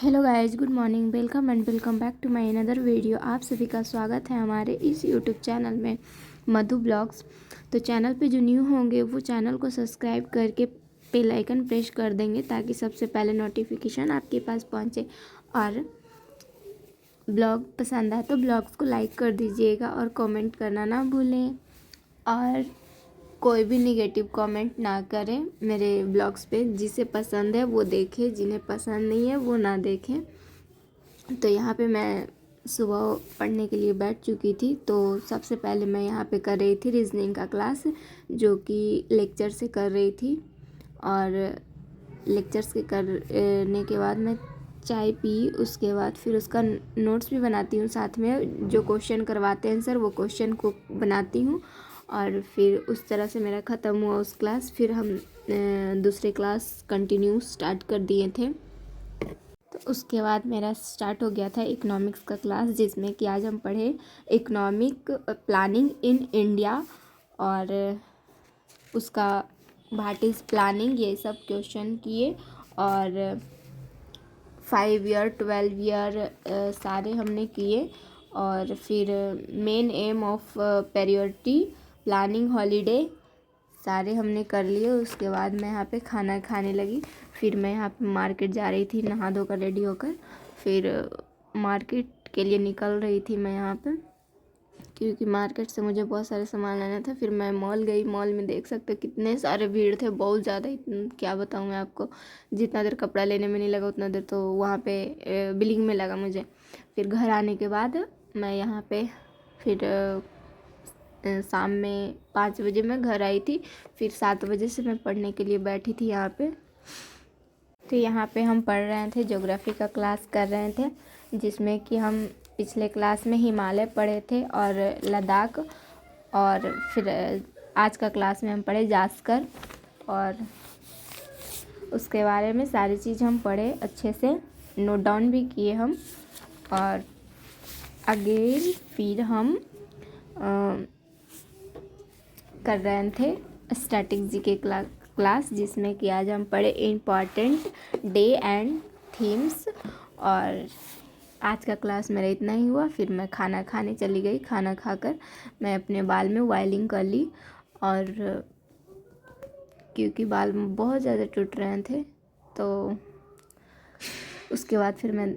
Hello guys, good morning, welcome back to my another video. आप सभी का स्वागत है हमारे इस यूट्यूब चैनल में मधु ब्लॉग्स। तो चैनल पे जो न्यू होंगे वो चैनल को सब्सक्राइब करके बेल आइकन प्रेस कर देंगे ताकि सबसे पहले नोटिफिकेशन आपके पास पहुंचे। और ब्लॉग पसंद आए तो ब्लॉग्स को लाइक कर दीजिएगा और कमेंट करना ना भूलें। और कोई भी निगेटिव कमेंट ना करें मेरे ब्लॉग्स पे। जिसे पसंद है वो देखे, जिन्हें पसंद नहीं है वो ना देखें। तो यहाँ पे मैं सुबह पढ़ने के लिए बैठ चुकी थी। तो सबसे पहले मैं यहाँ पे कर रही थी रीजनिंग का क्लास, जो कि लेक्चर से कर रही थी। और लेक्चर्स के करने के बाद मैं चाय पी। उसके बाद फिर उसका नोट्स भी बनाती हूँ, साथ में जो क्वेश्चन करवाते हैं सर वो क्वेश्चन को बनाती हूँ। और फिर उस तरह से मेरा ख़त्म हुआ उस क्लास। फिर हम दूसरे क्लास कंटिन्यू स्टार्ट कर दिए थे। तो उसके बाद मेरा स्टार्ट हो गया था इकोनॉमिक्स का क्लास, जिसमें कि आज हम पढ़े इकोनॉमिक प्लानिंग इन इंडिया और उसका व्हाट इज़ प्लानिंग, ये सब क्वेश्चन किए। और 5 ईयर 12 ईयर सारे हमने किए। और फिर main M of priority planning holiday सारे हमने कर लिए। उसके बाद मैं यहाँ पे खाना खाने लगी। फिर मैं यहाँ पे मार्केट जा रही थी नहा धोकर रेडी होकर। फिर मार्केट के लिए निकल रही थी मैं यहाँ पे, क्योंकि मार्केट से मुझे बहुत सारे सामान लाना था। फिर मैं मॉल गई। मॉल में देख सकते हो कितने सारे भीड़ थे, बहुत ज़्यादा। क्या बताऊँ मैं आपको, जितना देर कपड़ा लेने में नहीं लगा उतना देर तो वहाँ पे बिलिंग में लगा मुझे। फिर घर आने के बाद मैं यहाँ पे फिर शाम में 5 बजे मैं घर आई थी। फिर 7 बजे से मैं पढ़ने के लिए बैठी थी यहाँ पे। तो यहाँ पे हम पढ़ रहे थे, ज्योग्राफी का क्लास कर रहे थे, जिसमें कि हम पिछले क्लास में हिमालय पढ़े थे और लद्दाख। और फिर आज का क्लास में हम पढ़े जास्कर, और उसके बारे में सारी चीज़ हम पढ़े, अच्छे से नोट डाउन भी किए हम। और अगेन फिर हम कर रहे थे स्टैटिक जीके क्लास, जिसमें कि आज हम पढ़े इम्पॉर्टेंट डे एंड थीम्स। और आज का क्लास मेरा इतना ही हुआ। फिर मैं खाना खाने चली गई। खाना खाकर मैं अपने बाल में वायलिंग कर ली, और क्योंकि बाल बहुत ज़्यादा टूट रहे थे तो उसके बाद फिर मैं